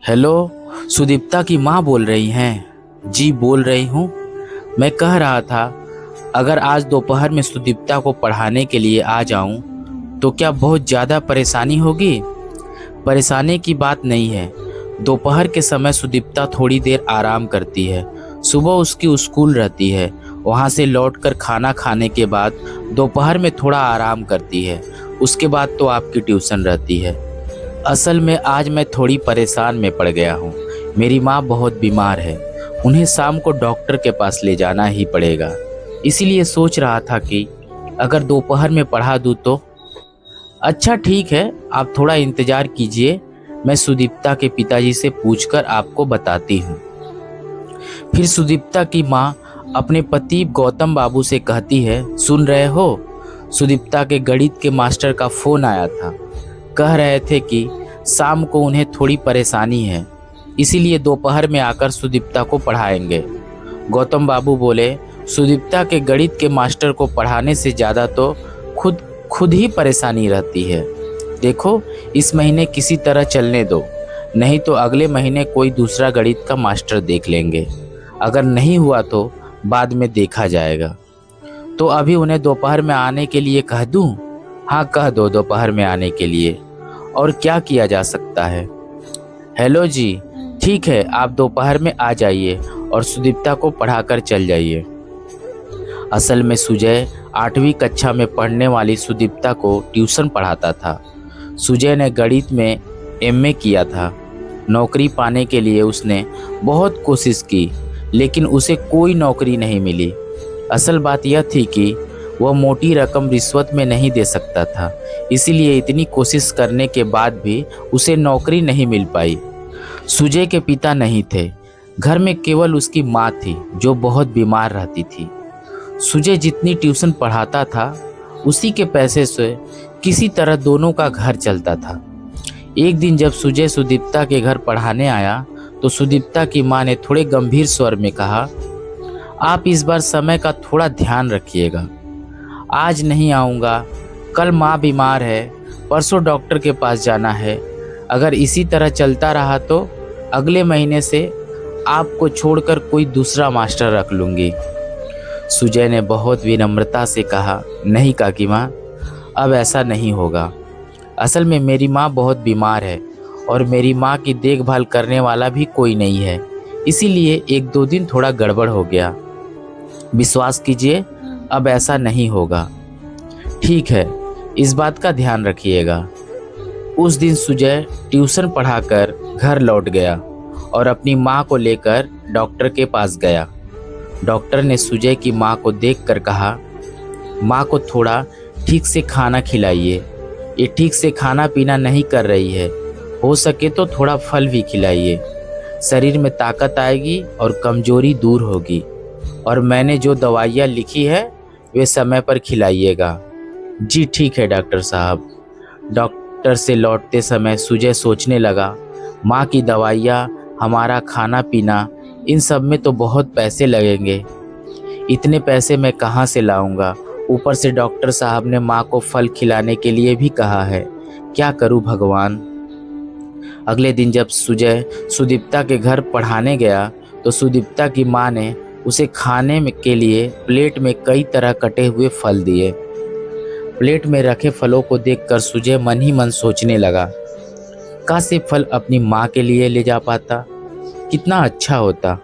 Hello, Sudipta की माँ बोल रही हैं? जी बोल रही हूँ। मैं कह रहा था, अगर आज दोपहर में सुदीप्ता को पढ़ाने के लिए आ जाऊँ तो क्या बहुत ज़्यादा परेशानी होगी? परेशानी की बात नहीं है। दोपहर के समय सुदीप्ता थोड़ी देर आराम करती है। सुबह उसकी स्कूल रहती है। वहाँ से लौटकर खाना खाने के बाद दोपहर में थोड़ा आराम करती है। उसके बाद तो आपकी ट्यूशन रहती है। असल में आज मैं थोड़ी परेशान में पड़ गया हूँ। मेरी माँ बहुत बीमार है। उन्हें शाम को डॉक्टर के पास ले जाना ही पड़ेगा। इसीलिए सोच रहा था कि अगर दोपहर में पढ़ा दूँ तो। अच्छा ठीक है, आप थोड़ा इंतज़ार कीजिए। मैं सुदीप्ता के पिताजी से पूछकर आपको बताती हूँ। फिर सुदीप्ता की माँ अपने पति गौतम बाबू से कहती है, सुन रहे हो? सुदीप्ता के गणित के मास्टर का फ़ोन आया था। कह रहे थे कि शाम को उन्हें थोड़ी परेशानी है, इसीलिए दोपहर में आकर सुदीप्ता को पढ़ाएंगे। गौतम बाबू बोले, सुदीप्ता के गणित के मास्टर को पढ़ाने से ज़्यादा तो खुद ही परेशानी रहती है। देखो, इस महीने किसी तरह चलने दो, नहीं तो अगले महीने कोई दूसरा गणित का मास्टर देख लेंगे। अगर नहीं हुआ तो बाद में देखा जाएगा। तो अभी उन्हें दोपहर में आने के लिए कह दूं? हाँ, कह दो दोपहर में आने के लिए। और क्या किया जा सकता है? हेलो जी, ठीक है, आप दोपहर में आ जाइए और सुदीप्ता को पढ़ाकर चल जाइए। असल में सुजय 8वीं कक्षा में पढ़ने वाली सुदीप्ता को ट्यूशन पढ़ाता था। सुजय ने गणित में एमए किया था। नौकरी पाने के लिए उसने बहुत कोशिश की, लेकिन उसे कोई नौकरी नहीं मिली। असल बात यह थी कि वह मोटी रकम रिश्वत में नहीं दे सकता था, इसीलिए इतनी कोशिश करने के बाद भी उसे नौकरी नहीं मिल पाई। सुजय के पिता नहीं थे। घर में केवल उसकी माँ थी, जो बहुत बीमार रहती थी। सुजय जितनी ट्यूशन पढ़ाता था, उसी के पैसे से किसी तरह दोनों का घर चलता था। एक दिन जब सुजय सुदीप्ता के घर पढ़ाने आया तो सुदीप्ता की माँ ने थोड़े गंभीर स्वर में कहा, आप इस बार समय का थोड़ा ध्यान रखिएगा। आज नहीं आऊँगा, कल माँ बीमार है, परसों डॉक्टर के पास जाना है। अगर इसी तरह चलता रहा तो अगले महीने से आपको छोड़कर कोई दूसरा मास्टर रख लूँगी। सुजय ने बहुत विनम्रता से कहा, नहीं काकी माँ, अब ऐसा नहीं होगा। असल में मेरी माँ बहुत बीमार है और मेरी माँ की देखभाल करने वाला भी कोई नहीं है, इसीलिए 1-2 दिन थोड़ा गड़बड़ हो गया। विश्वास कीजिए, अब ऐसा नहीं होगा। ठीक है, इस बात का ध्यान रखिएगा। उस दिन सुजय ट्यूशन पढ़ाकर घर लौट गया और अपनी माँ को लेकर डॉक्टर के पास गया। डॉक्टर ने सुजय की माँ को देखकर कहा, माँ को थोड़ा ठीक से खाना खिलाइए। ये ठीक से खाना पीना नहीं कर रही है, हो सके तो थोड़ा फल भी खिलाइए। शरीर में ताकत आएगी और कमजोरी दूर होगी। और मैंने जो दवाइयाँ लिखी है वे समय पर खिलाइएगा। जी ठीक है डॉक्टर साहब। डॉक्टर से लौटते समय सुजय सोचने लगा, माँ की दवाइयाँ, हमारा खाना पीना, इन सब में तो बहुत पैसे लगेंगे। इतने पैसे मैं कहाँ से लाऊंगा? ऊपर से डॉक्टर साहब ने माँ को फल खिलाने के लिए भी कहा है। क्या करूँ भगवान। अगले दिन जब सुजय सुदीप्ता के घर पढ़ाने गया तो सुदीप्ता की माँ ने उसे खाने के लिए प्लेट में कई तरह कटे हुए फल दिए। प्लेट में रखे फलों को देखकर सुजय मन ही मन सोचने लगा, काश ये फल अपनी माँ के लिए ले जा पाता, कितना अच्छा होता।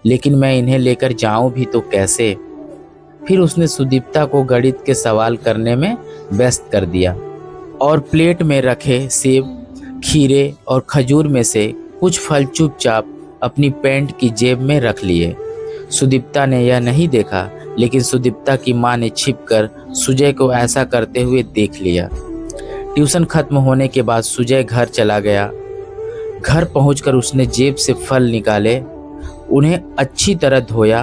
लेकिन मैं इन्हें लेकर जाऊं भी तो कैसे? फिर उसने सुदीप्ता को गणित के सवाल करने में व्यस्त कर दिया और प्लेट में रखे सेब, खीरे और खजूर में से कुछ फल चुपचाप अपनी पैंट की जेब में रख लिए। सुदीप्ता ने यह नहीं देखा, लेकिन सुदीप्ता की माँ ने छिपकर सुजय को ऐसा करते हुए देख लिया। ट्यूशन खत्म होने के बाद सुजय घर चला गया। घर पहुंचकर उसने जेब से फल निकाले, उन्हें अच्छी तरह धोया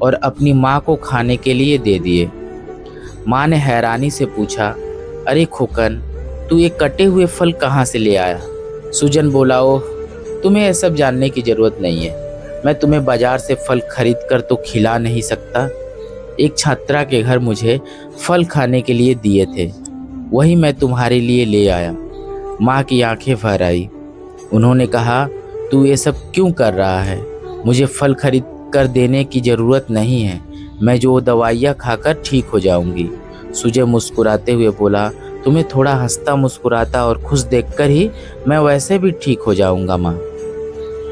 और अपनी माँ को खाने के लिए दे दिए। माँ ने हैरानी से पूछा, अरे खोकन, तू ये कटे हुए फल कहाँ से ले आया? सुजन बोला, ओह, तुम्हें यह सब जानने की ज़रूरत नहीं है। मैं तुम्हें बाजार से फल खरीद कर तो खिला नहीं सकता। एक छात्रा के घर मुझे फल खाने के लिए दिए थे, वही मैं तुम्हारे लिए ले आया। माँ की आंखें भर आई। उन्होंने कहा, तू ये सब क्यों कर रहा है? मुझे फल खरीद कर देने की ज़रूरत नहीं है, मैं जो दवाइयाँ खाकर ठीक हो जाऊंगी। सुजय मुस्कुराते हुए बोला, तुम्हें थोड़ा हंसता मुस्कुराता और खुश देखकर ही मैं वैसे भी ठीक हो जाऊंगा माँ।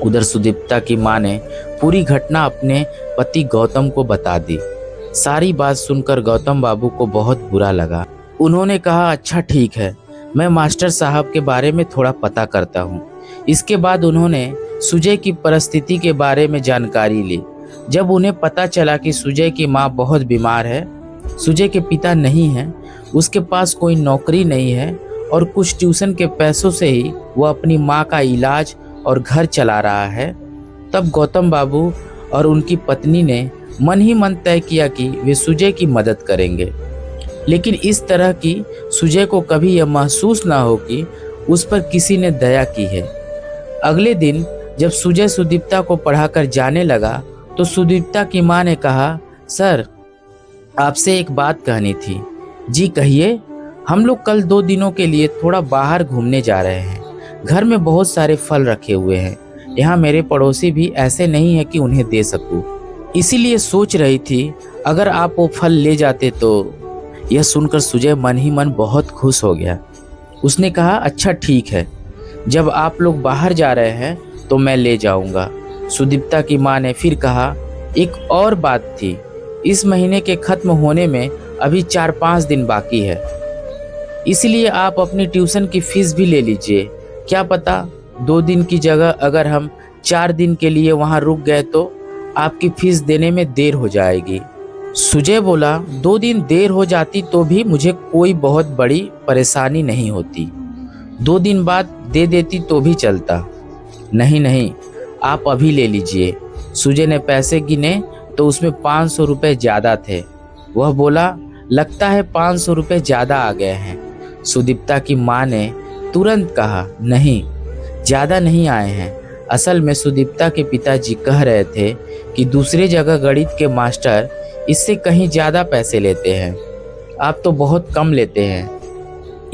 उधर सुदीप्ता की माँ ने पूरी घटना अपने पति गौतम को बता दी। सारी बात सुनकर गौतम बाबू को बहुत बुरा लगा। उन्होंने कहा, अच्छा ठीक है, मैं मास्टर साहब के बारे में थोड़ा पता करता हूँ। इसके बाद उन्होंने सुजय की परिस्थिति के बारे में जानकारी ली। जब उन्हें पता चला कि सुजय की माँ बहुत बीमार है, सुजय के पिता नहीं हैं, उसके पास कोई नौकरी नहीं है और कुछ ट्यूशन के पैसों से ही वह अपनी माँ का इलाज और घर चला रहा है, तब गौतम बाबू और उनकी पत्नी ने मन ही मन तय किया कि वे सुजय की मदद करेंगे। लेकिन इस तरह की सुजय को कभी यह महसूस ना हो कि उस पर किसी ने दया की है। अगले दिन जब सुजय सुदीप्ता को पढ़ाकर जाने लगा तो सुदीप्ता की माँ ने कहा, सर आपसे एक बात कहनी थी। जी कहिए। हम लोग कल 2 दिनों के लिए थोड़ा बाहर घूमने जा रहे हैं। घर में बहुत सारे फल रखे हुए हैं। यहाँ मेरे पड़ोसी भी ऐसे नहीं है कि उन्हें दे सकूं। इसीलिए सोच रही थी अगर आप वो फल ले जाते तो। यह सुनकर सुजय मन ही मन बहुत खुश हो गया। उसने कहा, अच्छा ठीक है, जब आप लोग बाहर जा रहे हैं तो मैं ले जाऊंगा। सुदीप्ता की माँ ने फिर कहा, एक और बात थी, इस महीने के खत्म होने में अभी 4-5 दिन बाकी है, इसलिए आप अपनी ट्यूशन की फीस भी ले लीजिए। क्या पता 2 दिन की जगह अगर हम 4 दिन के लिए वहाँ रुक गए तो आपकी फीस देने में देर हो जाएगी। सुजय बोला, 2 दिन देर हो जाती तो भी मुझे कोई बहुत बड़ी परेशानी नहीं होती। 2 दिन बाद दे देती तो भी चलता। नहीं नहीं, आप अभी ले लीजिए। सुजय ने पैसे गिने तो उसमें 500 रुपये ज़्यादा थे। वह बोला, लगता है 500 रुपये ज़्यादा आ गए हैं। सुदीप्ता की माँ ने तुरंत कहा, नहीं ज़्यादा नहीं आए हैं। असल में सुदीप्ता के पिताजी कह रहे थे कि दूसरी जगह गणित के मास्टर इससे कहीं ज़्यादा पैसे लेते हैं, आप तो बहुत कम लेते हैं,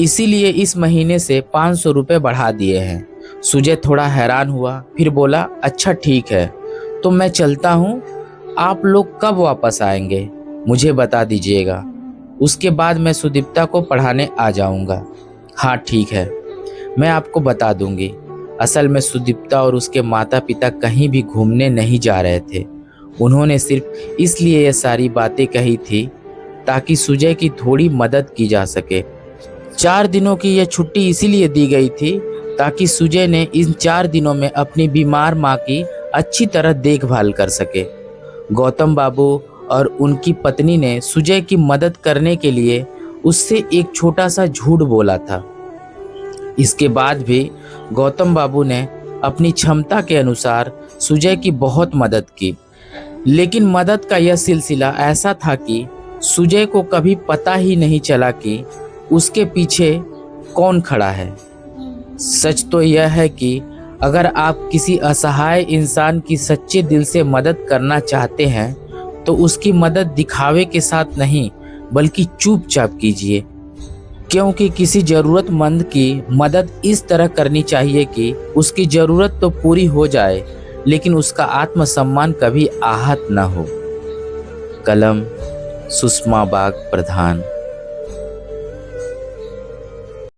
इसीलिए इस महीने से 500 रुपये बढ़ा दिए हैं। सुजय थोड़ा हैरान हुआ, फिर बोला, अच्छा ठीक है, तो मैं चलता हूँ। आप लोग कब वापस आएंगे मुझे बता दीजिएगा, उसके बाद मैं सुदीप्ता को पढ़ाने आ जाऊँगा। हाँ ठीक है, मैं आपको बता दूँगी। असल में सुदीप्ता और उसके माता पिता कहीं भी घूमने नहीं जा रहे थे। उन्होंने सिर्फ इसलिए ये सारी बातें कही थी ताकि सुजय की थोड़ी मदद की जा सके। 4 दिनों की यह छुट्टी इसीलिए दी गई थी ताकि सुजय ने इन 4 दिनों में अपनी बीमार माँ की अच्छी तरह देखभाल कर सके। गौतम बाबू और उनकी पत्नी ने सुजय की मदद करने के लिए उससे एक छोटा सा झूठ बोला था। इसके बाद भी गौतम बाबू ने अपनी क्षमता के अनुसार सुजय की बहुत मदद की, लेकिन मदद का यह सिलसिला ऐसा था कि सुजय को कभी पता ही नहीं चला कि उसके पीछे कौन खड़ा है। सच तो यह है कि अगर आप किसी असहाय इंसान की सच्चे दिल से मदद करना चाहते हैं तो उसकी मदद दिखावे के साथ नहीं बल्कि चुपचाप कीजिए, क्योंकि किसी ज़रूरतमंद की मदद इस तरह करनी चाहिए कि उसकी ज़रूरत तो पूरी हो जाए लेकिन उसका आत्मसम्मान कभी आहत न हो। कलम सुषमा बाग प्रधान।